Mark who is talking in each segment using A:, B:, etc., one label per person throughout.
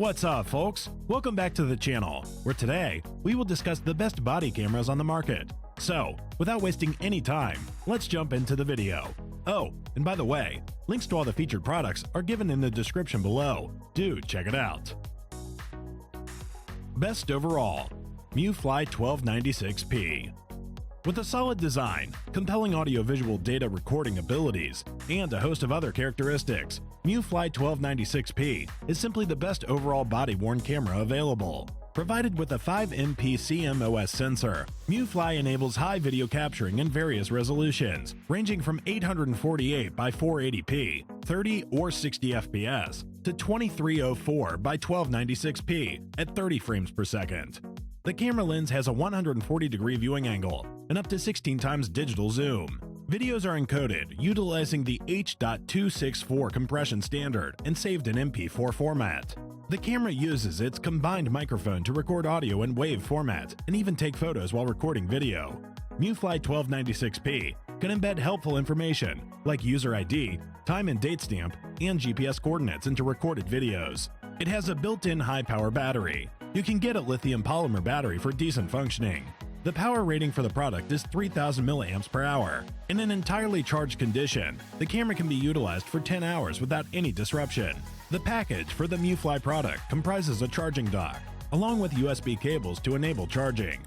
A: What's up, folks? Welcome back to the channel, where today we will discuss the best body cameras on the market. So, without wasting any time, let's jump into the video. Oh, and by the way, links to all the featured products are given in the description below. Do check it out. Best overall, MIUFLY 1296p. With a solid design, compelling audio-visual data recording abilities, and a host of other characteristics, MIUFLY 1296p is simply the best overall body-worn camera available. Provided with a 5MP CMOS sensor, MIUFLY enables high video capturing in various resolutions, ranging from 848 by 480p, 30 or 60 FPS, to 2304 by 1296p at 30 frames per second. The camera lens has a 140-degree viewing angle and up to 16 times digital zoom. Videos are encoded utilizing the H.264 compression standard and saved in MP4 format. The camera uses its combined microphone to record audio in WAV format and even take photos while recording video. MIUFLY 1296p can embed helpful information like user ID, time and date stamp, and GPS coordinates into recorded videos. It has a built-in high-power battery. You can get a lithium polymer battery for decent functioning. The power rating for the product is 3000 mAh. In an entirely charged condition, the camera can be utilized for 10 hours without any disruption. The package for the MIUFLY product comprises a charging dock, along with USB cables to enable charging.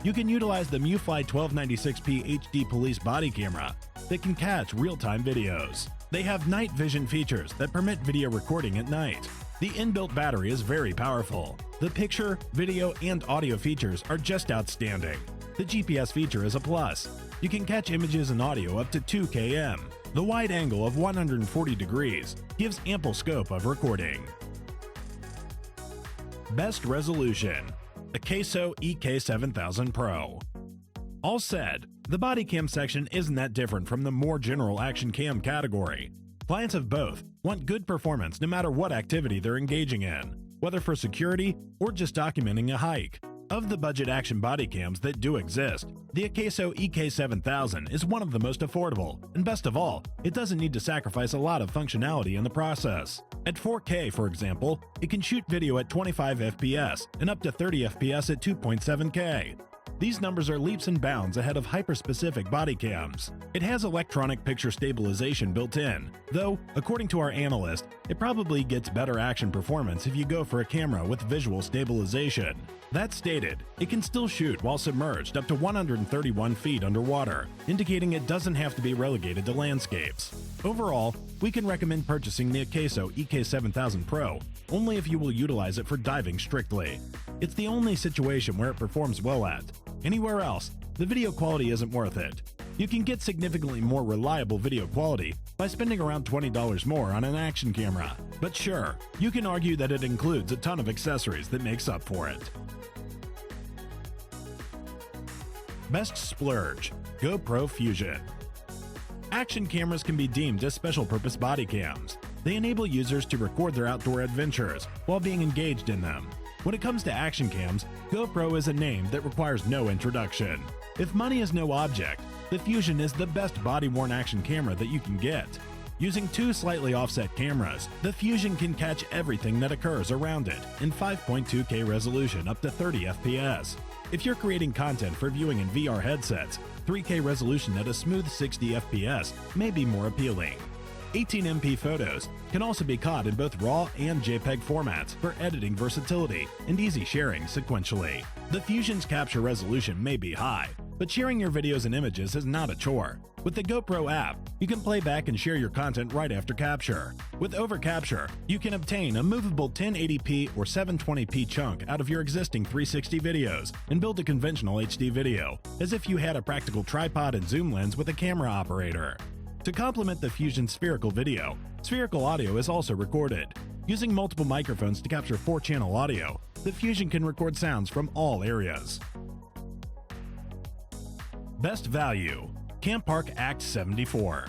A: You can utilize the MIUFLY 1296p HD Police body camera that can catch real-time videos. They have night vision features that permit video recording at night. The inbuilt battery is very powerful. The picture, video, and audio features are just outstanding. The GPS feature is a plus. You can catch images and audio up to 2 km. The wide angle of 140 degrees gives ample scope of recording. Best resolution, Akeso EK7000 Pro. All said, the body cam section isn't that different from the more general action cam category. Clients of both want good performance no matter what activity they're engaging in, whether for security or just documenting a hike. Of the budget action body cams that do exist, the Akeso EK7000 is one of the most affordable, and best of all, it doesn't need to sacrifice a lot of functionality in the process. At 4K, for example, it can shoot video at 25 FPS and up to 30 FPS at 2.7K. These numbers are leaps and bounds ahead of hyper-specific body cams. It has electronic picture stabilization built in, though, according to our analyst, it probably gets better action performance if you go for a camera with visual stabilization. That stated, it can still shoot while submerged up to 131 feet underwater, indicating it doesn't have to be relegated to landscapes. Overall, we can recommend purchasing the Akeso EK7000 Pro only if you will utilize it for diving strictly. It's the only situation where it performs well at. Anywhere else, the video quality isn't worth it. You can get significantly more reliable video quality by spending around $20 more on an action camera. But sure, you can argue that it includes a ton of accessories that makes up for it. Best Splurge, GoPro Fusion. Action cameras can be deemed as special-purpose body cams. They enable users to record their outdoor adventures while being engaged in them. When it comes to action cams, GoPro is a name that requires no introduction. If money is no object, the Fusion is the best body-worn action camera that you can get. Using two slightly offset cameras, the Fusion can catch everything that occurs around it in 5.2K resolution up to 30 FPS. If you're creating content for viewing in VR headsets, 3K resolution at a smooth 60 FPS may be more appealing. 18MP photos can also be caught in both RAW and JPEG formats for editing versatility and easy sharing sequentially. The Fusion's capture resolution may be high, but sharing your videos and images is not a chore. With the GoPro app, you can play back and share your content right after capture. With overcapture, you can obtain a movable 1080p or 720p chunk out of your existing 360 videos and build a conventional HD video, as if you had a practical tripod and zoom lens with a camera operator. To complement the Fusion spherical video, spherical audio is also recorded. Using multiple microphones to capture 4-channel audio, the Fusion can record sounds from all areas. Best value, Campark Act 74.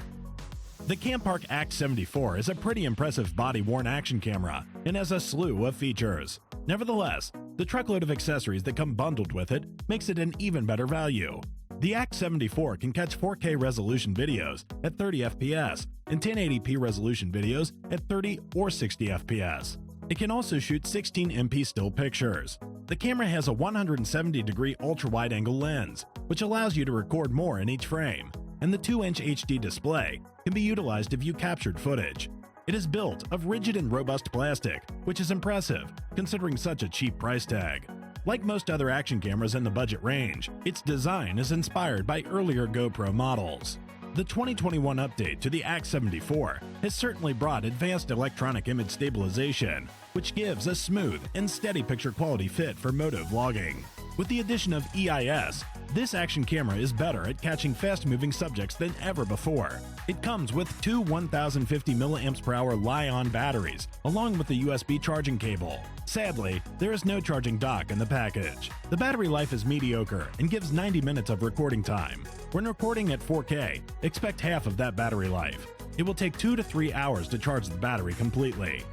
A: The Campark Act 74 is a pretty impressive body-worn action camera and has a slew of features. Nevertheless, the truckload of accessories that come bundled with it makes it an even better value. The Act 74 can catch 4K resolution videos at 30 FPS and 1080p resolution videos at 30 or 60 FPS. It can also shoot 16MP still pictures. The camera has a 170-degree ultra-wide-angle lens, which allows you to record more in each frame, and the 2-inch HD display can be utilized if you captured footage. It is built of rigid and robust plastic, which is impressive considering such a cheap price tag. Like most other action cameras in the budget range, its design is inspired by earlier GoPro models. The 2021 update to the AX74 has certainly brought advanced electronic image stabilization, which gives a smooth and steady picture quality fit for moto vlogging. With the addition of EIS, this action camera is better at catching fast-moving subjects than ever before. It comes with two 1050 mAh Li-ion batteries, along with a USB charging cable. Sadly, there is no charging dock in the package. The battery life is mediocre and gives 90 minutes of recording time. When recording at 4K, expect half of that battery life. It will take 2 to 3 hours to charge the battery completely.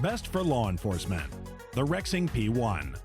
A: Best for law enforcement: the Rexing P1.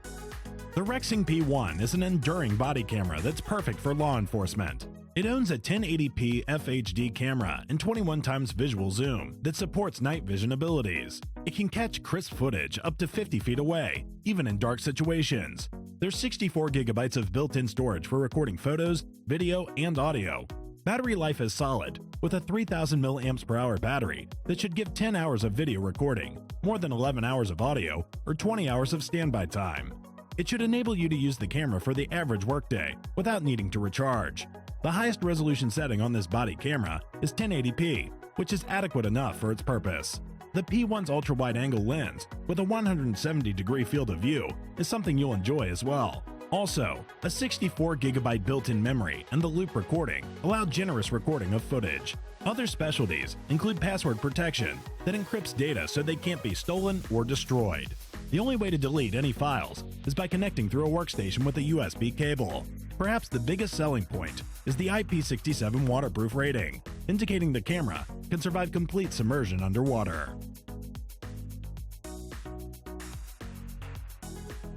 A: The Rexing P1 is an enduring body camera that's perfect for law enforcement. It owns a 1080p FHD camera and 21x visual zoom that supports night vision abilities. It can catch crisp footage up to 50 feet away, even in dark situations. There's 64 gigabytes of built-in storage for recording photos, video, and audio. Battery life is solid, with a 3000 mAh battery that should give 10 hours of video recording, more than 11 hours of audio, or 20 hours of standby time. It should enable you to use the camera for the average workday without needing to recharge. The highest resolution setting on this body camera is 1080p, which is adequate enough for its purpose. The P1's ultra-wide-angle lens with a 170-degree field of view is something you'll enjoy as well. Also, a 64GB built-in memory and the loop recording allow generous recording of footage. Other specialties include password protection that encrypts data so they can't be stolen or destroyed. The only way to delete any files is by connecting through a workstation with a USB cable. Perhaps the biggest selling point is the IP67 waterproof rating, indicating the camera can survive complete submersion underwater.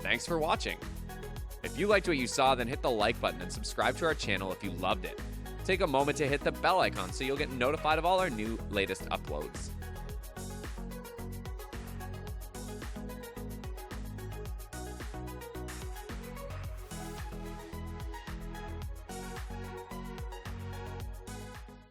B: Thanks for watching. If you liked what you saw, then hit the like button and subscribe to our channel if you loved it. Take a moment to hit the bell icon so you'll get notified of all our new latest uploads.